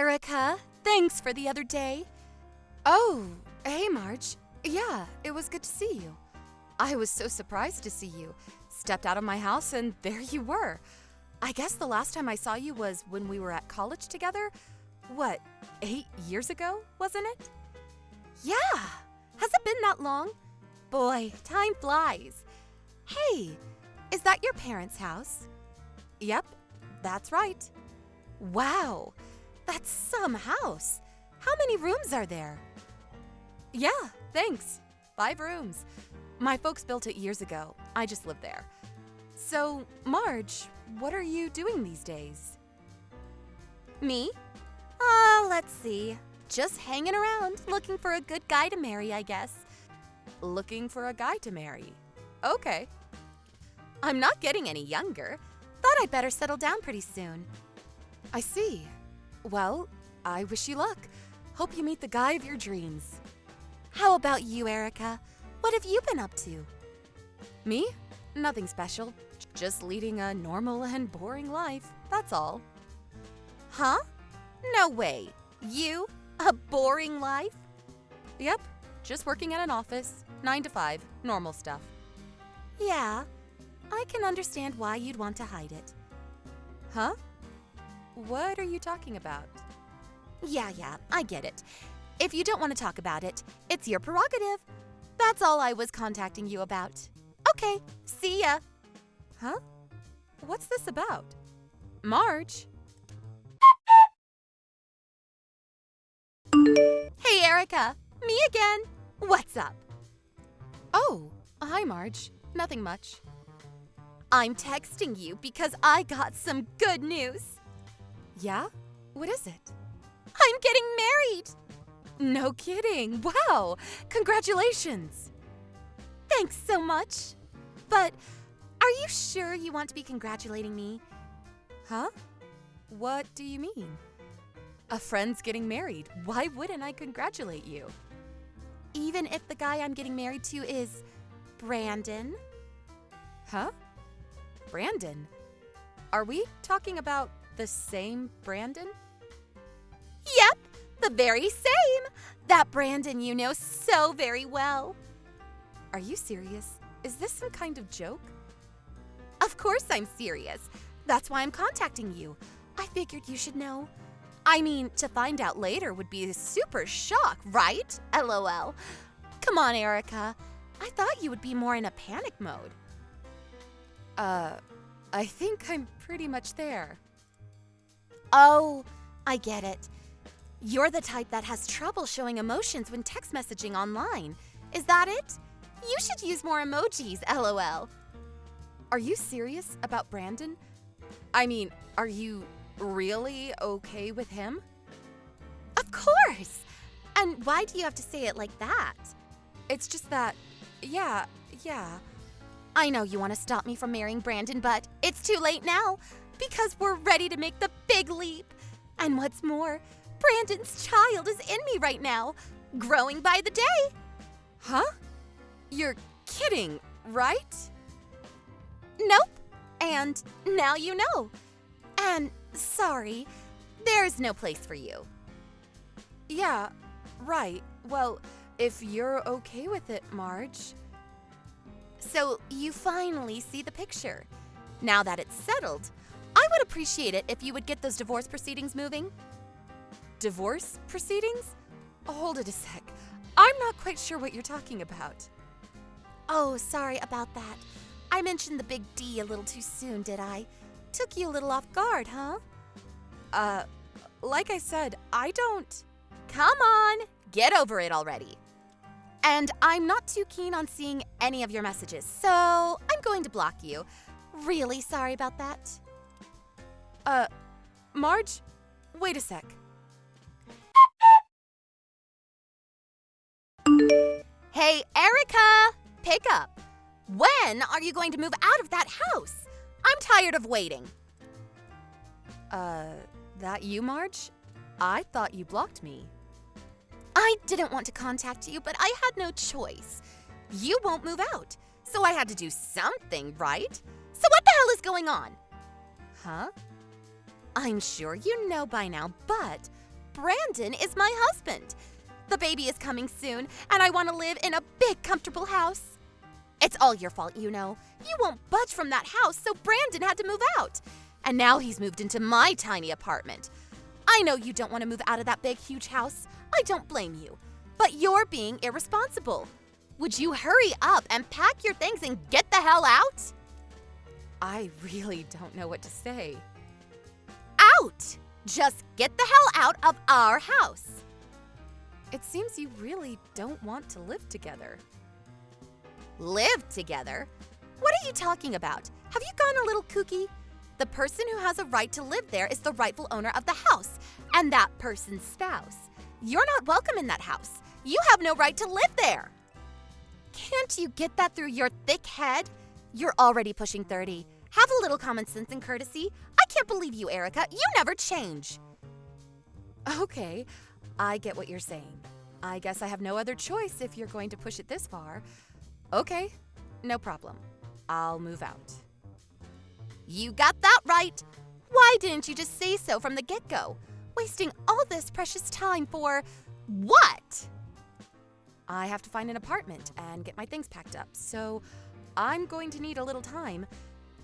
Erica. Thanks for the other day. Oh, hey, Marge. Yeah, it was good to see you. I was so surprised to see you. Stepped out of my house and there you were. I guess the last time I saw you was when we were at college together. What, 8 years ago, wasn't it? Yeah, has it been that long? Boy, time flies. Hey, is that your parents' house? Yep, that's right. Wow, that's some house. How many rooms are there? Yeah, thanks. 5 rooms. My folks built it years ago. I just live there. So, Marge, what are you doing these days? Me? Let's see. Just hanging around, looking for a good guy to marry, I guess. Looking for a guy to marry. Okay. I'm not getting any younger. Thought I'd better settle down pretty soon. I see. Well, I wish you luck. Hope you meet the guy of your dreams. How about you, Erica? What have you been up to? Me? Nothing special. Just leading a normal and boring life, that's all. Huh? No way. You? A boring life? Yep, just working at an office, 9 to 5, normal stuff. Yeah, I can understand why you'd want to hide it. Huh? What are you talking about? Yeah, I get it. If you don't want to talk about it, it's your prerogative. That's all I was contacting you about. Okay, see ya. Huh? What's this about? Marge? Hey, Erica. Me again. What's up? Oh, hi, Marge. Nothing much. I'm texting you because I got some good news. Yeah? What is it? I'm getting married. No kidding. Wow. Congratulations. Thanks so much. But are you sure you want to be congratulating me? Huh? What do you mean? A friend's getting married. Why wouldn't I congratulate you? Even if the guy I'm getting married to is Brandon? Huh? Brandon? Are we talking about the same Brandon? Yep, the very same. That Brandon you know so very well. Are you serious? Is this some kind of joke? Of course I'm serious. That's why I'm contacting you. I figured you should know. I mean, to find out later would be a super shock, right? LOL. Come on, Erica. I thought you would be more in a panic mode. I think I'm pretty much there. Oh, I get it. You're the type that has trouble showing emotions when text messaging online. Is that it? You should use more emojis, LOL. Are you serious about Brandon? I mean, are you really okay with him? Of course! And why do you have to say it like that? It's just that, yeah. I know you want to stop me from marrying Brandon, but it's too late now because we're ready to make the big leap. And what's more, Brandon's child is in me right now, growing by the day. Huh? You're kidding, right? Nope. And now you know. And sorry, there's no place for you. Yeah, right. Well, if you're okay with it, Marge. So you finally see the picture. Now that it's settled, I would appreciate it if you would get those divorce proceedings moving. Divorce proceedings? Hold it a sec. I'm not quite sure what you're talking about. Oh, sorry about that. I mentioned the big D a little too soon, did I? Took you a little off guard, huh? Like I said, I don't... Come on, get over it already. And I'm not too keen on seeing any of your messages, so I'm going to block you. Really sorry about that. Marge, wait a sec. Hey, Erica, pick up. When are you going to move out of that house? I'm tired of waiting. That you, Marge? I thought you blocked me. I didn't want to contact you, but I had no choice. You won't move out, so I had to do something, right? So what the hell is going on? Huh? I'm sure you know by now, but Brandon is my husband. The baby is coming soon, and I want to live in a big, comfortable house. It's all your fault, you know. You won't budge from that house, so Brandon had to move out. And now he's moved into my tiny apartment. I know you don't want to move out of that big, huge house. I don't blame you. But you're being irresponsible. Would you hurry up and pack your things and get the hell out? I really don't know what to say. Out! Just get the hell out of our house. It seems you really don't want to live together. Live together? What are you talking about? Have you gone a little kooky? The person who has a right to live there is the rightful owner of the house, and that person's spouse. You're not welcome in that house. You have no right to live there. Can't you get that through your thick head? You're already pushing 30. Have a little common sense and courtesy. I can't believe you, Erica. You never change. Okay, I get what you're saying. I guess I have no other choice if you're going to push it this far. Okay, no problem. I'll move out. You got that right. Why didn't you just say so from the get-go? Wasting all this precious time for what? I have to find an apartment and get my things packed up, so I'm going to need a little time.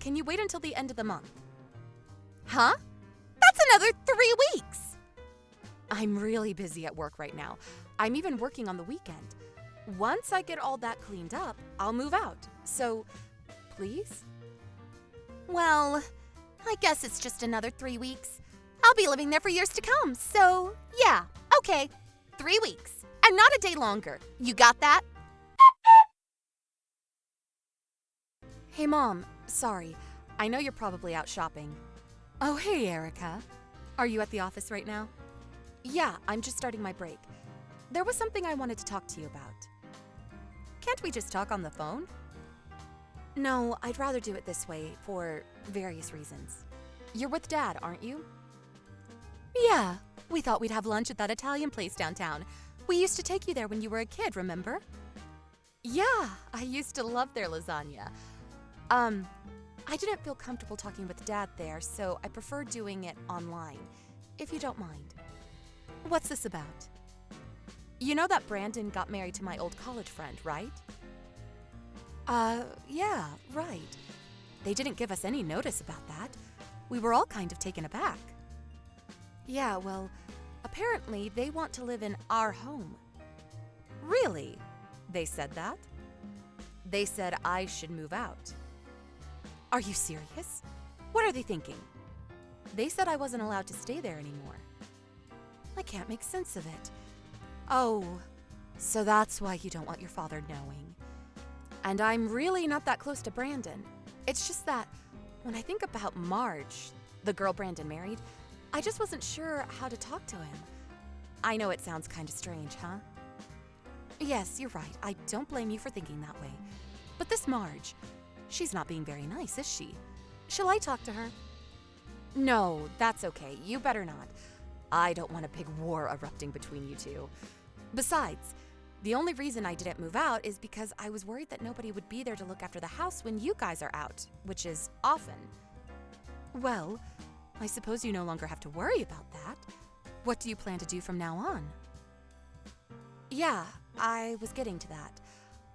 Can you wait until the end of the month? Huh? That's another 3 weeks! I'm really busy at work right now. I'm even working on the weekend. Once I get all that cleaned up, I'll move out. So, please? Well, I guess it's just another 3 weeks. I'll be living there for years to come, so yeah, okay. 3 weeks, and not a day longer. You got that? Hey, Mom, sorry. I know you're probably out shopping. Oh, hey, Erica. Are you at the office right now? Yeah, I'm just starting my break. There was something I wanted to talk to you about. Can't we just talk on the phone? No, I'd rather do it this way for various reasons. You're with Dad, aren't you? Yeah, we thought we'd have lunch at that Italian place downtown. We used to take you there when you were a kid, remember? Yeah, I used to love their lasagna. I didn't feel comfortable talking with Dad there, so I prefer doing it online, if you don't mind. What's this about? You know that Brandon got married to my old college friend, right? Yeah, right. They didn't give us any notice about that. We were all kind of taken aback. Yeah, well, apparently they want to live in our home. Really? They said that? They said I should move out. Are you serious? What are they thinking? They said I wasn't allowed to stay there anymore. I can't make sense of it. Oh, so that's why you don't want your father knowing. And I'm really not that close to Brandon. It's just that when I think about Marge, the girl Brandon married, I just wasn't sure how to talk to him. I know it sounds kind of strange, huh? Yes, you're right. I don't blame you for thinking that way. But this Marge, she's not being very nice, is she? Shall I talk to her? No, that's okay. You better not. I don't want a big war erupting between you two. Besides, the only reason I didn't move out is because I was worried that nobody would be there to look after the house when you guys are out, which is often. Well, I suppose you no longer have to worry about that. What do you plan to do from now on? Yeah, I was getting to that.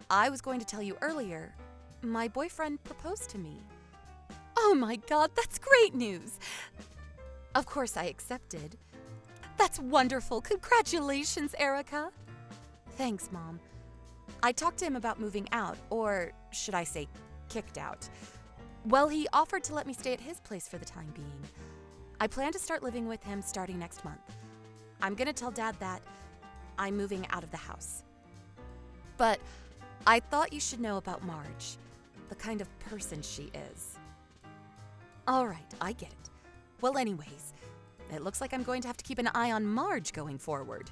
I was going to tell you earlier, my boyfriend proposed to me. Oh my God, that's great news! Of course I accepted. That's wonderful. Congratulations, Erica. Thanks, Mom. I talked to him about moving out, or should I say kicked out. Well, he offered to let me stay at his place for the time being. I plan to start living with him starting next month. I'm gonna tell Dad that I'm moving out of the house. But I thought you should know about Marge, the kind of person she is. All right, I get it. Well, anyways, it looks like I'm going to have to keep an eye on Marge going forward.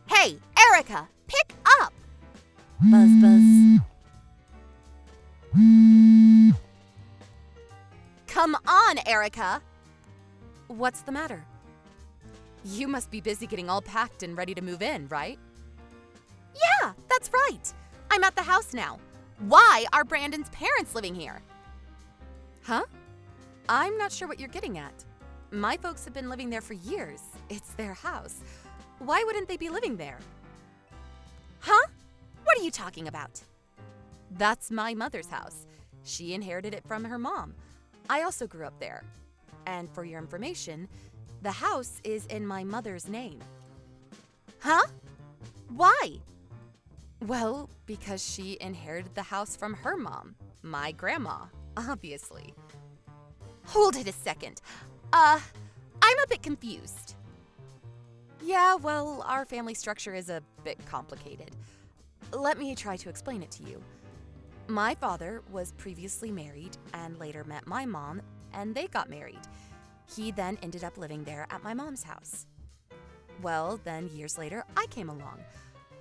Hey, Erica, pick up! Buzz, buzz. Come on, Erica! What's the matter? You must be busy getting all packed and ready to move in, right? Yeah, that's right. I'm at the house now. Why are Brandon's parents living here? Huh? I'm not sure what you're getting at. My folks have been living there for years. It's their house. Why wouldn't they be living there? Huh? What are you talking about? That's my mother's house. She inherited it from her mom. I also grew up there. And for your information, the house is in my mother's name. Huh? Why? Well, because she inherited the house from her mom, my grandma, obviously. Hold it a second. I'm a bit confused. Yeah, well, our family structure is a bit complicated. Let me try to explain it to you. My father was previously married and later met my mom, and they got married. He then ended up living there at my mom's house. Well, then years later, I came along.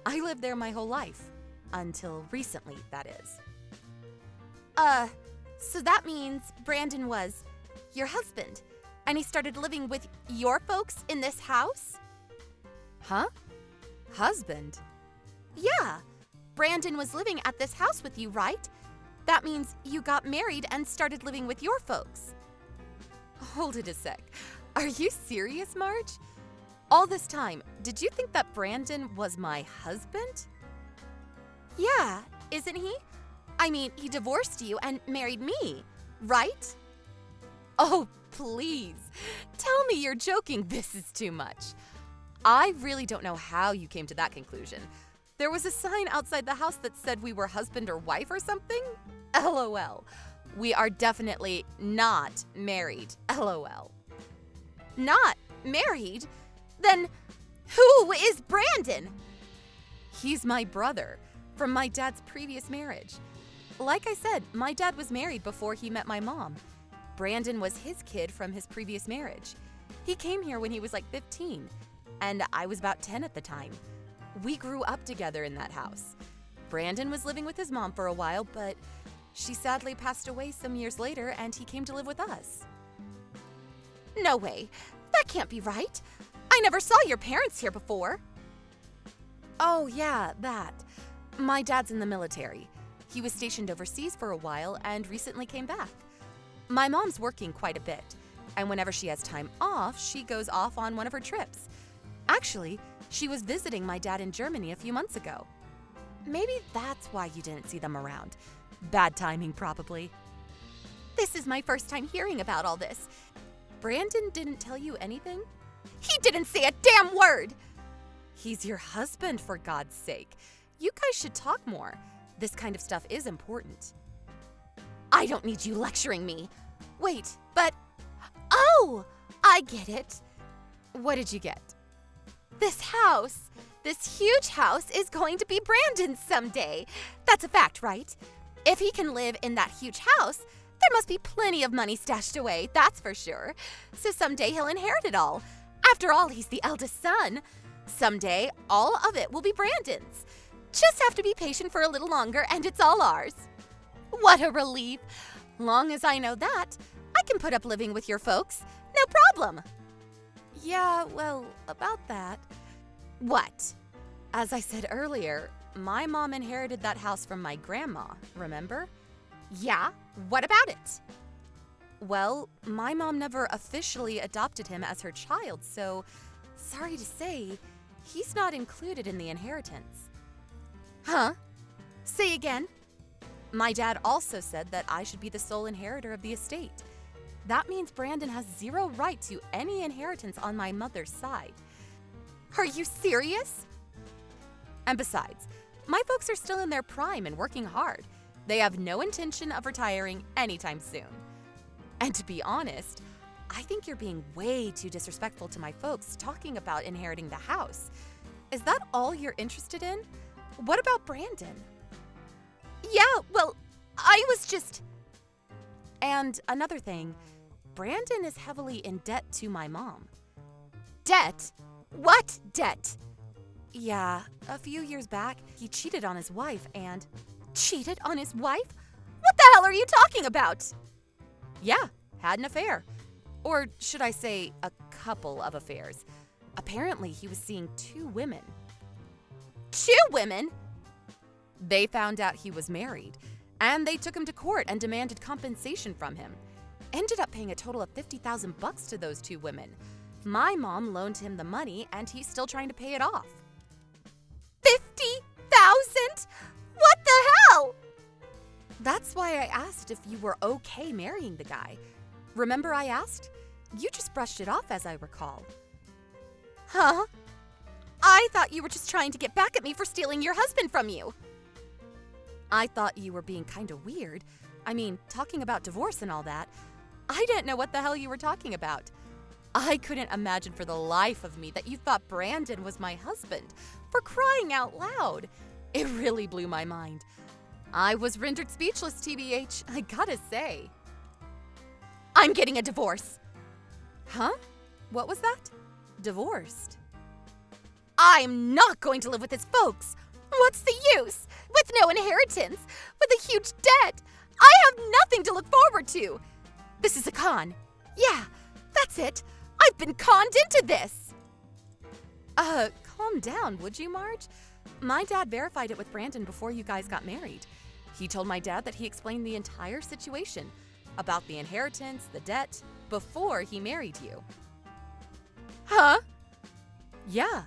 I lived there my whole life. Until recently, that is. So that means Brandon was your husband, and he started living with your folks in this house? Huh? Husband? Yeah. Brandon was living at this house with you, right? That means you got married and started living with your folks. Hold it a sec. Are you serious, Marge? All this time, did you think that Brandon was my husband? Yeah, isn't he? I mean, he divorced you and married me, right? Oh, please. Tell me you're joking. This is too much. I really don't know how you came to that conclusion. There was a sign outside the house that said we were husband or wife or something? LOL. We are definitely not married. LOL. Not married? Then who is Brandon? He's my brother from my dad's previous marriage. Like I said, my dad was married before he met my mom. Brandon was his kid from his previous marriage. He came here when he was like 15, and I was about 10 at the time. We grew up together in that house. Brandon was living with his mom for a while, but she sadly passed away some years later, and he came to live with us. No way. That can't be right. I never saw your parents here before. Oh, yeah, that. My dad's in the military. He was stationed overseas for a while and recently came back. My mom's working quite a bit, and whenever she has time off, she goes off on one of her trips. Actually, she was visiting my dad in Germany a few months ago. Maybe that's why you didn't see them around. Bad timing, probably. This is my first time hearing about all this. Brandon didn't tell you anything? He didn't say a damn word! He's your husband, for God's sake. You guys should talk more. This kind of stuff is important. I don't need you lecturing me. Wait, but... Oh! I get it. What did you get? This house, this huge house, is going to be Brandon's someday. That's a fact, right? If he can live in that huge house, there must be plenty of money stashed away, that's for sure. So someday he'll inherit it all. After all, he's the eldest son. Someday, all of it will be Brandon's. Just have to be patient for a little longer and it's all ours. What a relief. Long as I know that, I can put up living with your folks. No problem. Yeah, well, about that. What? As I said earlier, my mom inherited that house from my grandma, remember? Yeah, what about it? Well, my mom never officially adopted him as her child, so sorry to say, he's not included in the inheritance. Huh? Say again? My dad also said that I should be the sole inheritor of the estate. That means Brandon has zero right to any inheritance on my mother's side. Are you serious? And besides, my folks are still in their prime and working hard. They have no intention of retiring anytime soon. And to be honest, I think you're being way too disrespectful to my folks talking about inheriting the house. Is that all you're interested in? What about Brandon? Yeah, well, I was just... And another thing, Brandon is heavily in debt to my mom. Debt? What debt? Yeah, a few years back, he cheated on his wife and... Cheated on his wife? What the hell are you talking about? Yeah, had an affair. Or should I say, a couple of affairs. Apparently, he was seeing 2 women. 2 women? They found out he was married, and they took him to court and demanded compensation from him. ended up paying a total of $50,000 to those two women. My mom loaned him the money, and he's still trying to pay it off. 50,000? What the hell? That's why I asked if you were okay marrying the guy. Remember I asked? You just brushed it off, as I recall. Huh? I thought you were just trying to get back at me for stealing your husband from you. I thought you were being kind of weird. I mean, talking about divorce and all that. I didn't know what the hell you were talking about. I couldn't imagine for the life of me that you thought Brandon was my husband. For crying out loud. It really blew my mind. I was rendered speechless, TBH, I gotta say. I'm getting a divorce. Huh? What was that? Divorced. I'm not going to live with his folks. What's the use? With no inheritance, with a huge debt, I have nothing to look forward to. This is a con. Yeah, that's it. I've been conned into this. Calm down, would you, Marge? My dad verified it with Brandon before you guys got married. He told my dad that he explained the entire situation about the inheritance, the debt, before he married you. Huh? Yeah.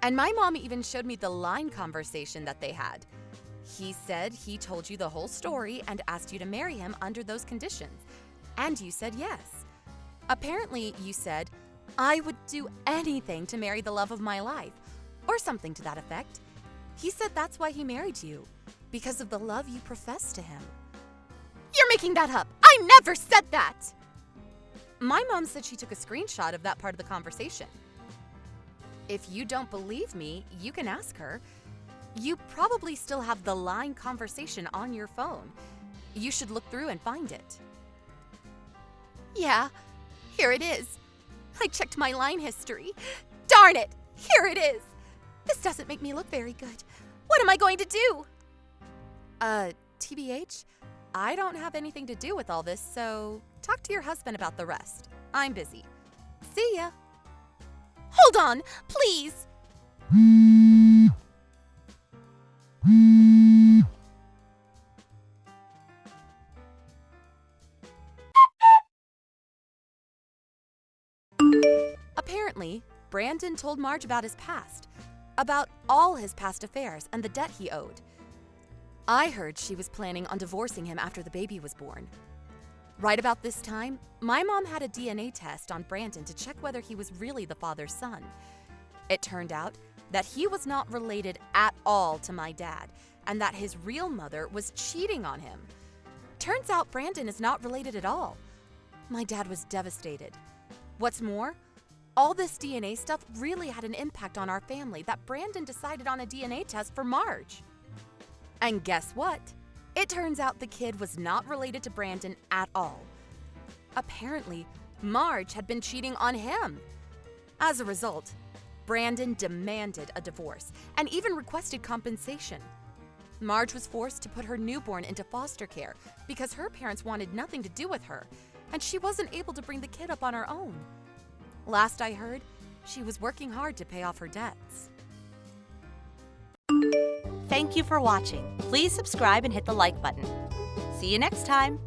And my mom even showed me the line conversation that they had. He said he told you the whole story and asked you to marry him under those conditions. And you said yes. Apparently, you said, I would do anything to marry the love of my life, or something to that effect. He said that's why he married you, because of the love you profess to him. You're making that up. I never said that. My mom said she took a screenshot of that part of the conversation. If you don't believe me, you can ask her. You probably still have the line conversation on your phone. You should look through and find it. Yeah, here it is. I checked my line history. Darn it, here it is. This doesn't make me look very good. What am I going to do? TBH, I don't have anything to do with all this, so talk to your husband about the rest. I'm busy. See ya. Hold on, please. Apparently, Brandon told Marge about his past, about all his past affairs and the debt he owed. I heard she was planning on divorcing him after the baby was born. Right about this time, my mom had a DNA test on Brandon to check whether he was really the father's son. It turned out that he was not related at all to my dad, and that his real mother was cheating on him. Turns out Brandon is not related at all. My dad was devastated. What's more, all this DNA stuff really had an impact on our family that Brandon decided on a DNA test for Marge. And guess what? It turns out the kid was not related to Brandon at all. Apparently, Marge had been cheating on him. As a result, Brandon demanded a divorce and even requested compensation. Marge was forced to put her newborn into foster care because her parents wanted nothing to do with her, and she wasn't able to bring the kid up on her own. Last I heard, she was working hard to pay off her debts. Thank you for watching. Please subscribe and hit the like button. See you next time.